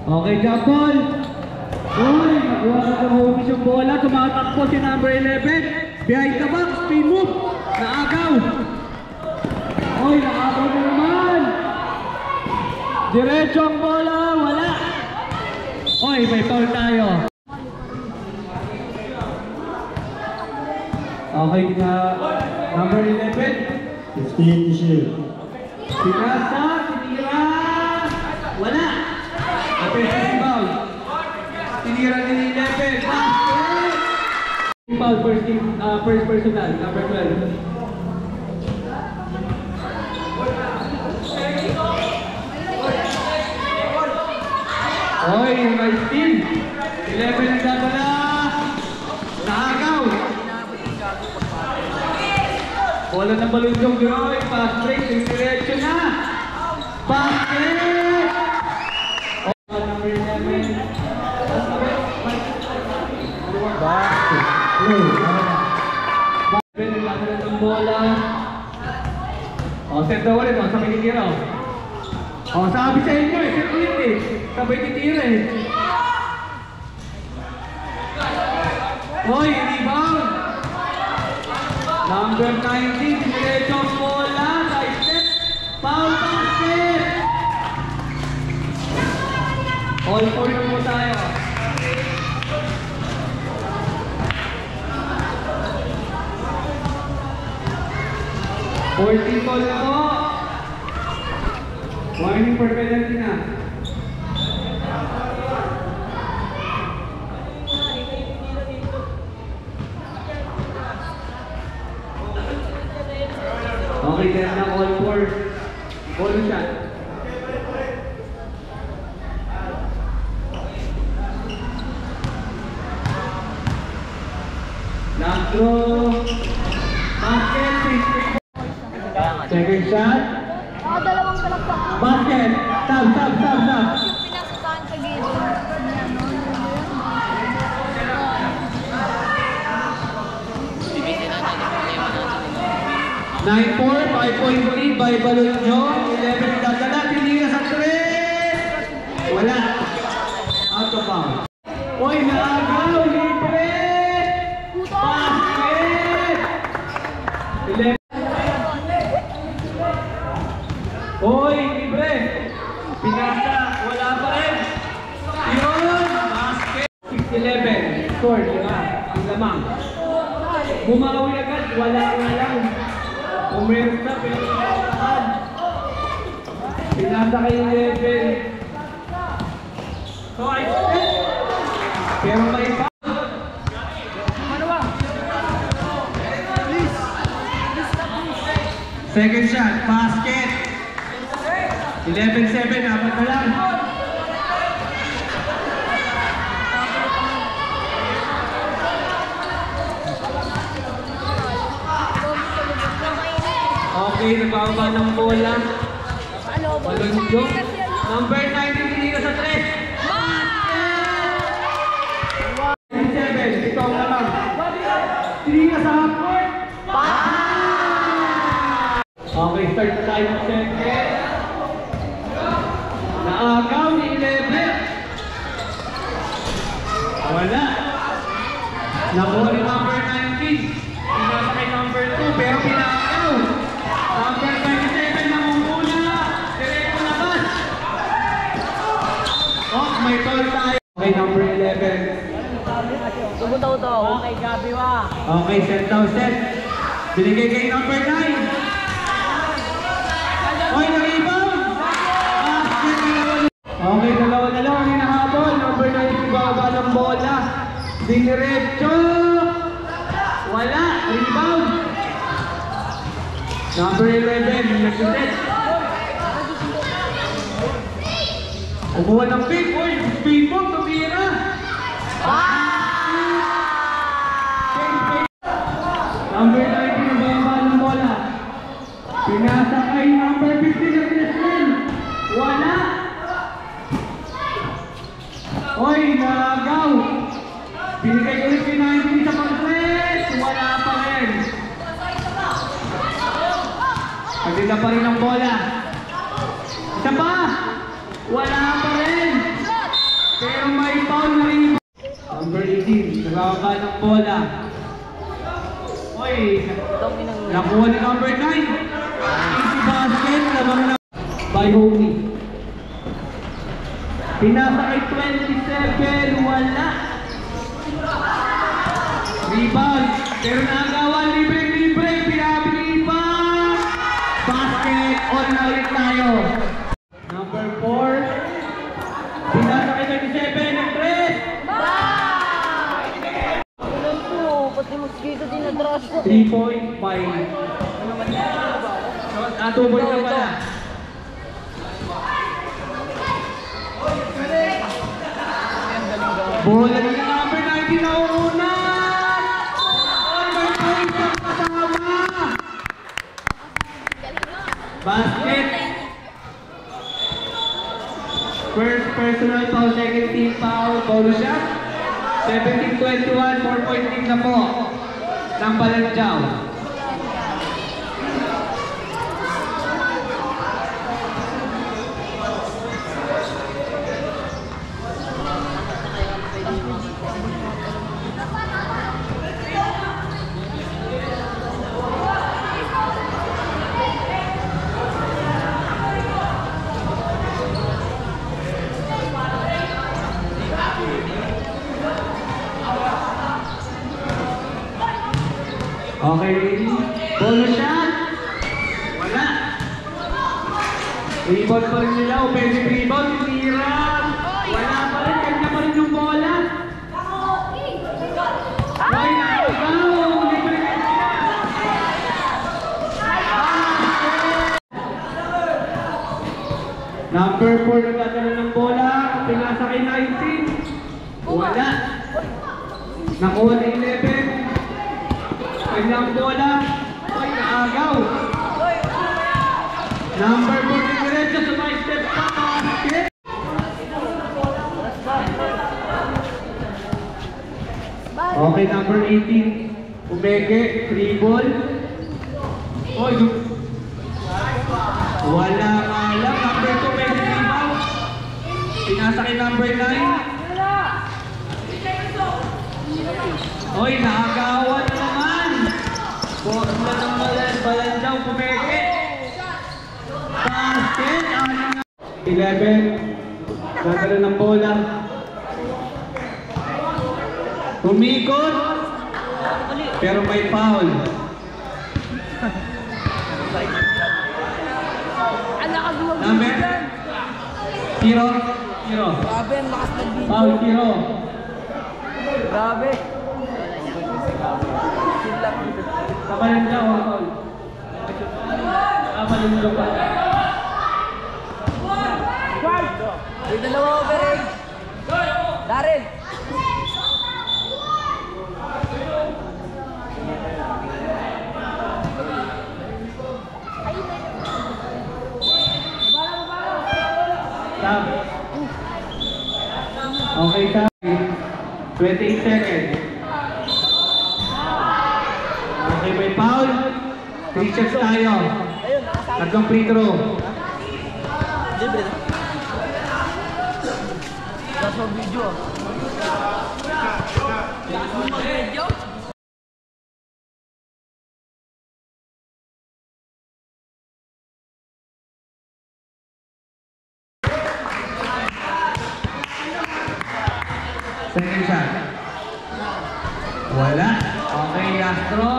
Okay, jump ball. Uy, nakuha ka ng hubis yung bola. Tumatakbo si number 11. Behind the back, spin move. Naagaw. Uy, naagaw na naman. Diretso ang bola, wala. Uy, may foul tayo. Okay na, number 11. 15 to shoot. Pinasa, tinira. Wala. Offensive foul. Tinira ni 11. Basket. Foul, first personal, number 12. Oy, nice steal. 11 ang dadala. Naagaw. Bola ng balunjong Groy. Pass break. Diretso na. Basket. Oh, number 11. Basket. Basket. Nagdadala ng bola. Oh, set the wallet. Oh, sabay titira. Oh, sabi sa inyo eh. Set ulit eh. Sabay titira eh. Oy, rebound. Number 19, diretso ang bola, side step, foul basket. All four na po tayo. Fourteen ball na po. Warning for penalty na. Okay, then na all four. Ball shot. Lastro. Basket. Second shot. Dalawang talakpak. Basket. Stop. Yung pinasukaan sa gilid. 9-4, 5-point lead by Balunjong. 11 dadala, tinira sa 3. Wala. Out of bounds. Uy, naagaw, libre! Basket! 11. Uy, libre! Pinasa, wala pa rin. Yun, basket. 6-11. Score, diba? Ang lamang. Bumawi agad, wala lang. Umeros na, pero pinakahan. Pinasa kayo level. So, I step. Pero may pa. Second shot, basket. 11-7, apat na lang. Okay, nagbababa ng bola. Balunjong. Number 19, tinira sa 3. 7, ito ang naman. Tinira sa half-court. Okay, start na tayo ng second. Naagaw ni 11. Wala. Nakuha ni number 19. Pinasa kay number 2, pero pinakaw. Number 27 namumula. Diretso labas. Oh, may foul tayo. Okay, number 11. Tubo-tubo. Okay, Gabi wa. Okay, set down set. Binigay kay number 9. Oy, na-rebound. Okay, dalawa-dalawa ni nahabol. Number 9, ibaba ng bola. Diretso. Wala, rebound. Number 11, nagsuset. Kumuha ng pick, oy, speed mo, tumira. Number 19, ibaba ng bola. Pinasa kay number 15 na Tristan. Wala. Oy, nagaw. Binigay ulit kay 19 sa pag-press. Wala pa rin. Pagdila pa rin ang bola. Isa pa. Wala pa rin. ng bola. Oy, nakuha ni number 9. Easy basket, lamang na by Homi. Pinasa kay 27, wala. Rebound, pero naagawan, libre, pinabili pa. Basket, on na ulit tayo. Number 4. Pinasa kay 37, ng 3. Pati mosquito din na-drash ko. 3.5. 2 points na pala. Bola na ng number 19 na una. Number 5 ang kasama. Basket. First personal foul, second team foul, bonus shot. 17-21, 4-point lead na po ng Balanjaw. Okay, ready? Bonus shot. Wala. Rebound pa rin nila. Offensive rebound. Tira. Wala pa rin. Kanya pa rin yung bola. Ay, nakaw. Number 4 nagkakaroon ng bola. Pinasa kay 19. Wala. Nakuha na 11. Kanyang bola. Ay, naagaw. Number 4 diretso sa my step pa. Basket. Okay, number 18. Umege, free ball. Oy, wala nga lang. Number 2, may rebound. Pinasa kay number 9. Oy, naagawan na naman. Bola ng Balanjaw, pumeke. Basket, 11. Gagala ng bola. Umikot. Pero may foul. Number? Tiro. Grabe, ang lakas ng video. Foul, tiro. Grabe. Balanjaw, foul. Balanjaw pa. May dalawa overage. Daryl. Stop. Okay, stop. 28 seconds. Okay, may foul. 3 shots tayo. Tatlong free throw. Libre na. Lakas ng video. Lakas ng video? Second shot. Wala. Okay, Astro.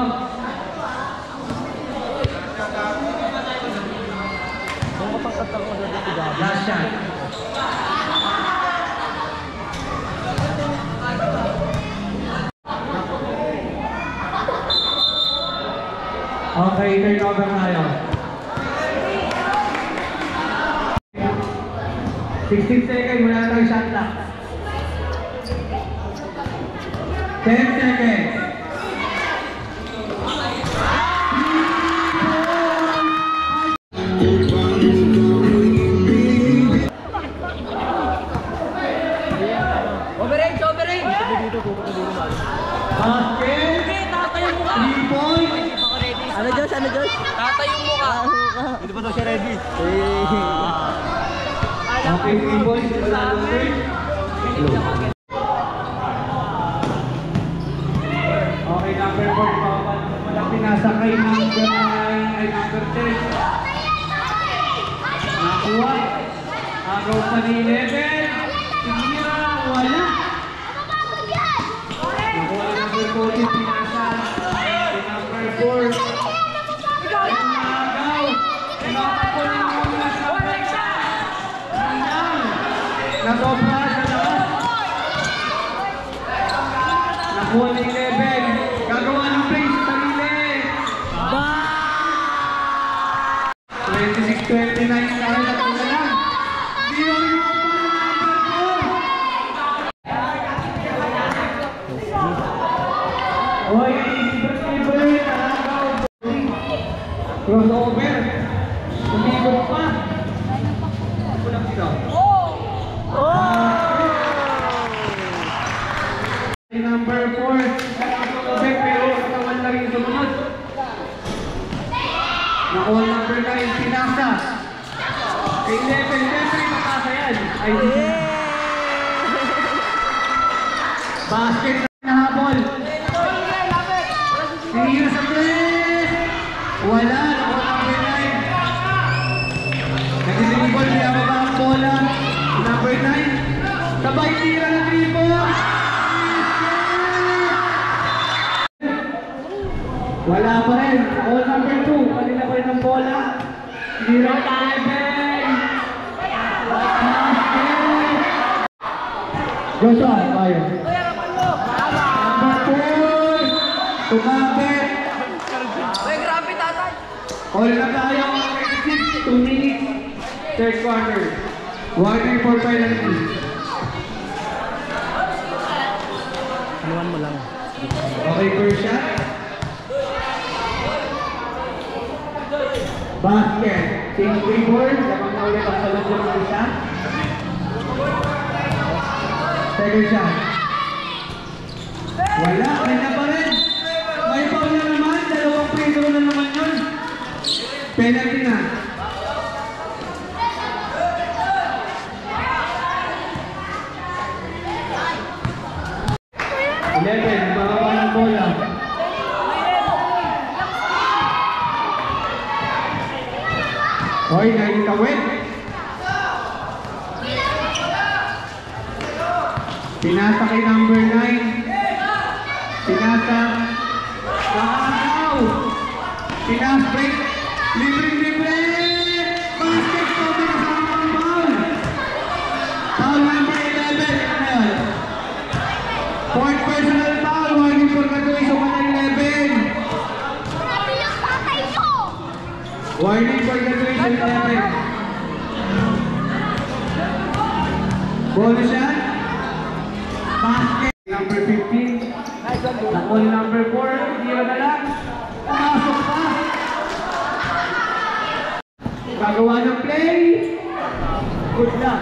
Last shot. Okay, turnover tayo. 16 seconds, wala tayong shot clock. 10 seconds. Overage! Basket. 3 points. Ano Josh? Tatayong mo ka. Hindi pa daw siya ready. Okay, 3 points. Wala nung third. Pinasa kay number 9 ay number 10. Nakuha. Agaw pa ni 11. Tinira. Wala. Nakuha ni number 14. Pinasa kay number 4. Agaw. Pinakapon ni number 9. Nasobra sa labas. Nakuha ni 11. Gagawa ng play sa sarili. 26-29 dahil at na lang. Hindi mo Oy, favorite. Crossover. Umibot pa. Kulang dito. Number 4. Pero katawan na rin sumunod. Nakuha number 9. Pinasa. Kay 11. Siyempre makasa yan. Ay, basket na habol. Sinira sa press. Wala. Nakuha number 9. Nag-dribble. Pinababa ang bola. Number 9. Sabay tira ng dribble. Wala pa rin. All number 2. Kanila pa rin ang bola. Zero 11. Joshua, tayo. Number 4. Tumapit. Uy, grabe tatay. All na tayo. 2 minutes. Third quarter. Warning for penalty. Iwan mo lang. Okay, first shot. Basket. Change rebound. Lamang na ulit ang salot ng isa. Second shot. Wala. Kanya pa rin. May foul na naman. Dalawang free throw na naman yun. Penalty na. Baka ng bola. Hoy, naitawid. Pinasa kay number 9. Pinasa. Nakakaw. Pinas break. Libre. Basket ko. Pinasama ang foul. Foul number 11. Ano yun? Fourth personal foul. Warning for graduation pa ng 11. Warning for graduation 11. Bonus shot. Basket. Number 15. Nakol number 4. Tira na lang. Pumasok pa. Gagawa ng play. Good luck.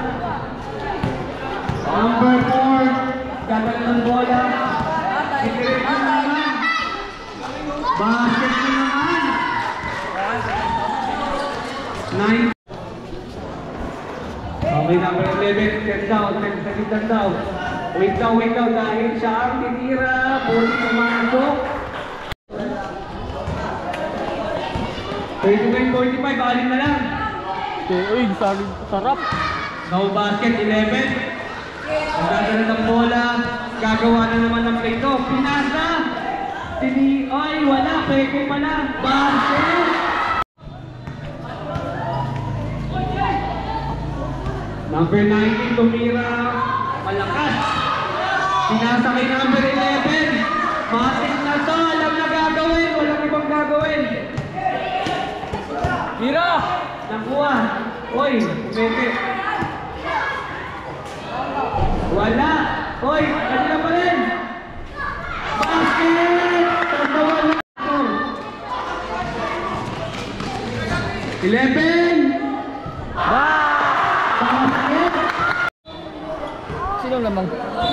Number 4. Gagawa ng bola. Sikirit na naman. Basket na naman. 9. Okay, number 11. Set down. Nagsakitan daw. Wait daw. Dahil siya ang titira. Puli pumasok. 39-45. Alim na lang. Uy, sarap. No basket. 11. Nagdadala ng bola. Gagawa na naman ng play to. Pinasa. Ay, wala. Peko pala. Basket. Number 19, tumira. Malakas. Pinasa kay number 11. Matik na to. Alam na gagawin. Walang ibang gagawin. Mira! Nakuha. Oy, umete. Wala. Oy, kanina pa rin. Basket! Tanda wala. 11. Basket! Sino lamang?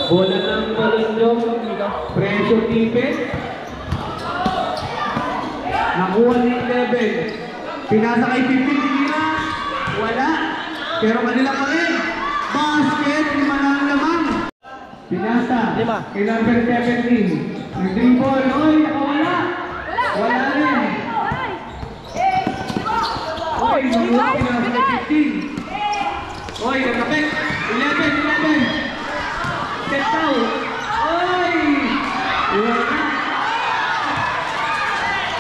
Bola ng Malundong. Pressure defense. Nakuha ni 11. Pinasa kay 15. Tinira. Wala. Pero kanila pa rin. Basket. 5 na ang lamang. Pinasa. 5. Kay number 17. Nag-dribble. Oy, nakawala. Wala rin. Oy, nakuha ko na sa 15. Oy, nakapek. 11. Set out. Oy! Wala na.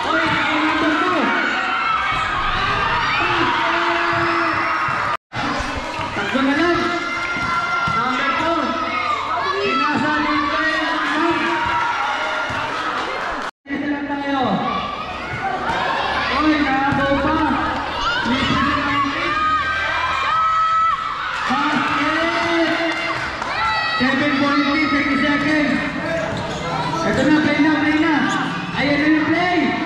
Oy, number 2. Takbo na lang. Number 2. Sinasali yung player ng Pinoy. Isa lang tayo. Oy, nakabaw pa. Libre na lang. Basket! 7.3 seconds. Ito na, play na. Ayan na yung play.